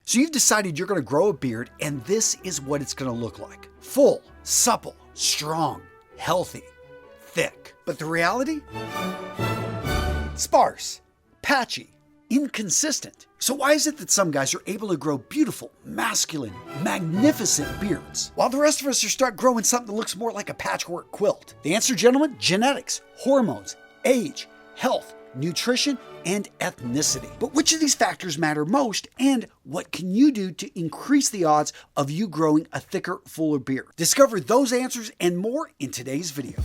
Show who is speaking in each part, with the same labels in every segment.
Speaker 1: So you've decided you're going to grow a beard, and this is what it's going to look like. Full, supple, strong, healthy, thick. But the reality? Sparse, patchy, inconsistent. So why is it that some guys are able to grow beautiful, masculine, magnificent beards, while the rest of us are stuck growing something that looks more like a patchwork quilt? The answer, gentlemen, genetics, hormones, age, health, nutrition, and ethnicity. But which of these factors matter most, and what can you do to increase the odds of you growing a thicker, fuller beard? Discover those answers and more in today's video.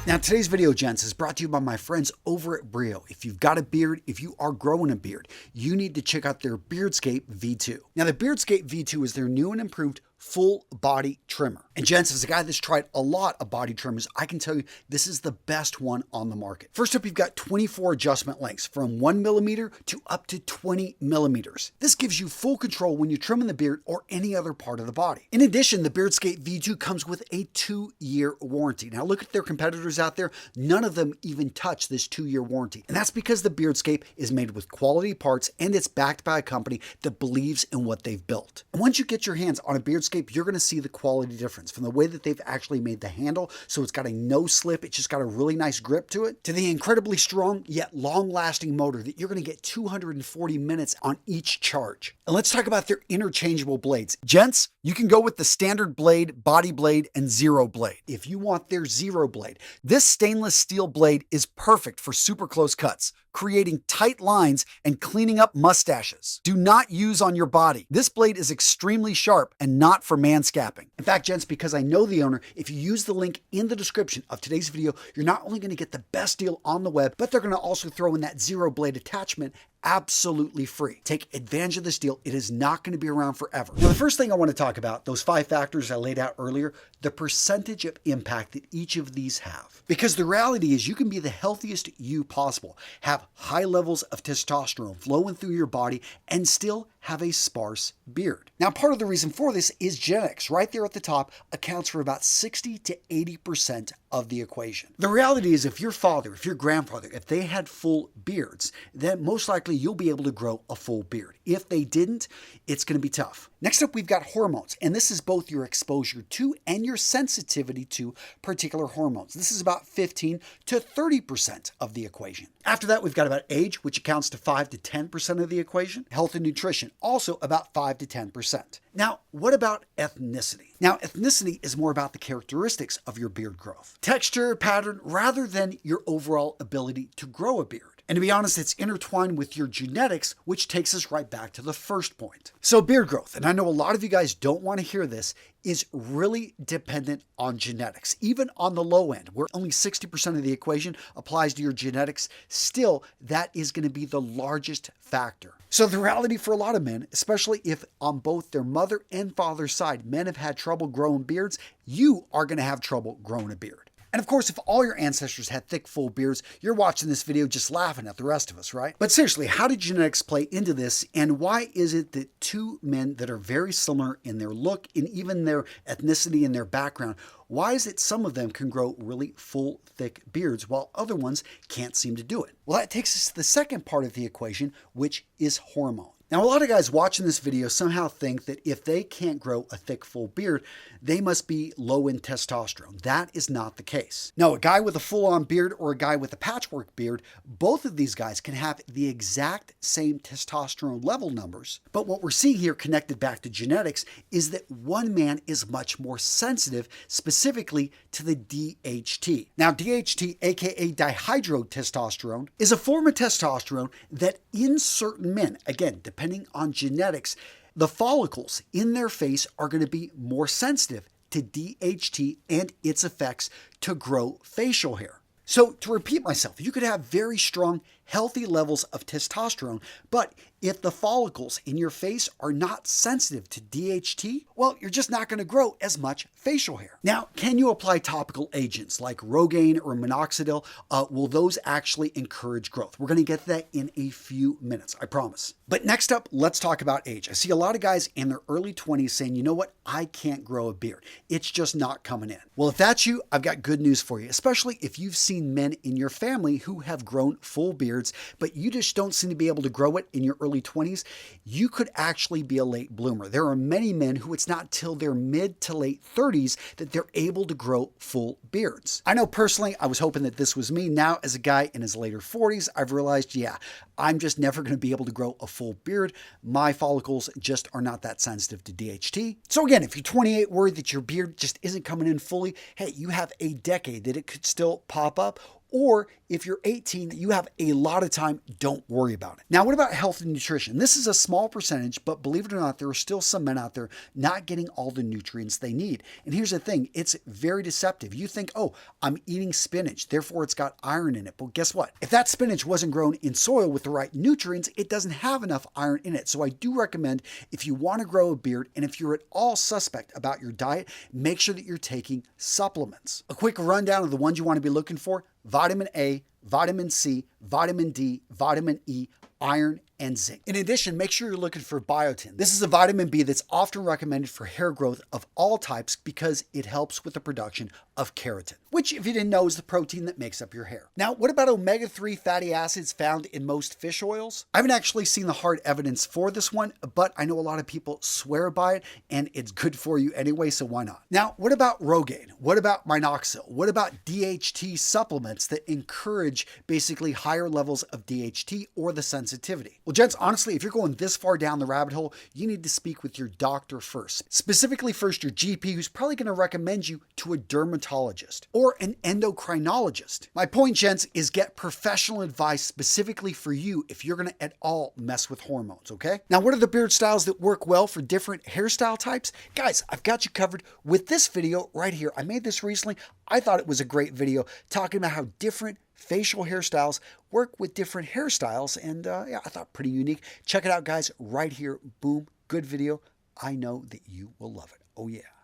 Speaker 1: Now, today's video, gents, is brought to you by my friends over at Brio. If you've got a beard, if you are growing a beard, you need to check out their Beardscape V2. Now, the Beardscape V2 is their new and improved full body trimmer. And gents, as a guy that's tried a lot of body trimmers, I can tell you this is the best one on the market. First up, you've got 24 adjustment lengths from 1 millimeter to up to 20 millimeters. This gives you full control when you're trimming the beard or any other part of the body. In addition, the Beardscape V2 comes with a 2-year warranty. Now look at their competitors out there. None of them even touch this 2-year warranty. And that's because the Beardscape is made with quality parts and it's backed by a company that believes in what they've built. And once you get your hands on a Beardscape, you're going to see the quality difference from the way that they've actually made the handle, so it's got a no slip, it's just got a really nice grip to it, to the incredibly strong yet long-lasting motor that you're going to get 240 minutes on each charge. And let's talk about their interchangeable blades. Gents, you can go with the standard blade, body blade, and zero blade. If you want their zero blade, this stainless steel blade is perfect for super close cuts, creating tight lines and cleaning up mustaches. Do not use on your body. This blade is extremely sharp and not for manscaping. In fact, gents, because I know the owner, if you use the link in the description of today's video, you're not only going to get the best deal on the web, but they're going to also throw in that zero blade attachment absolutely free. Take advantage of this deal. It is not going to be around forever. Now, the first thing I want to talk about, those 5 factors I laid out earlier, the percentage of impact that each of these have. Because the reality is you can be the healthiest you possible, have high levels of testosterone flowing through your body, and still have a sparse beard. Now, part of the reason for this is genetics. Right there at the top accounts for about 60 to 80% of the equation. The reality is if your father, if your grandfather, if they had full beards, then most likely you'll be able to grow a full beard. If they didn't, it's going to be tough. Next up, we've got hormones, and this is both your exposure to and your sensitivity to particular hormones. This is about 15 to 30% of the equation. After that, we've got about age, which accounts to 5 to 10% of the equation. Health and nutrition, also about 5 to 10%. Now, what about ethnicity? Now, ethnicity is more about the characteristics of your beard growth. Texture, pattern, rather than your overall ability to grow a beard. And to be honest, it's intertwined with your genetics, which takes us right back to the first point. So beard growth, and I know a lot of you guys don't want to hear this, is really dependent on genetics. Even on the low end, where only 60% of the equation applies to your genetics, still, that is going to be the largest factor. So the reality for a lot of men, especially if on both their mother and father's side, men have had trouble growing beards, you are going to have trouble growing a beard. And of course, if all your ancestors had thick, full beards, you're watching this video just laughing at the rest of us, right? But seriously, how did genetics play into this? And why is it that two men that are very similar in their look and even their ethnicity and their background, why is it some of them can grow really full, thick beards while other ones can't seem to do it? Well, that takes us to the second part of the equation, which is hormone. Now, a lot of guys watching this video somehow think that if they can't grow a thick, full beard, they must be low in testosterone. That is not the case. No, a guy with a full-on beard or a guy with a patchwork beard, both of these guys can have the exact same testosterone level numbers. But what we're seeing here connected back to genetics is that one man is much more sensitive, specifically to the DHT. Now, DHT, aka dihydrotestosterone, is a form of testosterone that in certain men, again, depending on genetics, the follicles in their face are going to be more sensitive to DHT and its effects to grow facial hair. So to repeat myself, you could have very strong, healthy levels of testosterone, but if the follicles in your face are not sensitive to DHT, well, you're just not going to grow as much facial hair. Now, can you apply topical agents like Rogaine or minoxidil? Will those actually encourage growth? We're going to get to that in a few minutes, I promise. But next up, let's talk about age. I see a lot of guys in their early 20s saying, you know what, I can't grow a beard. It's just not coming in. Well, if that's you, I've got good news for you, especially if you've seen seen men in your family who have grown full beards, but you just don't seem to be able to grow it in your early 20s, you could actually be a late bloomer. There are many men who it's not till their mid to late 30s that they're able to grow full beards. I know personally, I was hoping that this was me. Now, as a guy in his later 40s, I've realized, yeah, I'm just never going to be able to grow a full beard. My follicles just are not that sensitive to DHT. So again, if you're 28 worried that your beard just isn't coming in fully, hey, you have a decade that it could still pop up. Or if you're 18, you have a lot of time, don't worry about it. Now, what about health and nutrition? This is a small percentage, but believe it or not, there are still some men out there not getting all the nutrients they need. And here's the thing, it's very deceptive. You think, oh, I'm eating spinach, therefore it's got iron in it. But guess what? If that spinach wasn't grown in soil with the right nutrients, it doesn't have enough iron in it. So I do recommend, if you want to grow a beard and if you're at all suspect about your diet, make sure that you're taking supplements. A quick rundown of the ones you want to be looking for: vitamin A, vitamin C, vitamin D, vitamin E, iron, and zinc. In addition, make sure you're looking for biotin. This is a vitamin B that's often recommended for hair growth of all types because it helps with the production of keratin, which, if you didn't know, is the protein that makes up your hair. Now, what about omega-3 fatty acids found in most fish oils? I haven't actually seen the hard evidence for this one, but I know a lot of people swear by it, and it's good for you anyway, so why not? Now, what about Rogaine? What about Minoxidil? What about DHT supplements that encourage basically higher levels of DHT or the sensitivity? Well, gents, honestly, if you're going this far down the rabbit hole, you need to speak with your doctor first. Specifically first your GP, who's probably going to recommend you to a dermatologist or an endocrinologist. My point, gents, is get professional advice specifically for you if you're going to at all mess with hormones, okay? Now, what are the beard styles that work well for different hairstyle types? Guys, I've got you covered with this video right here. I made this recently. I thought it was a great video talking about how different facial hairstyles work with different hairstyles, and yeah, I thought pretty unique. Check it out, guys, right here. Boom, good video. I know that you will love it. Oh yeah.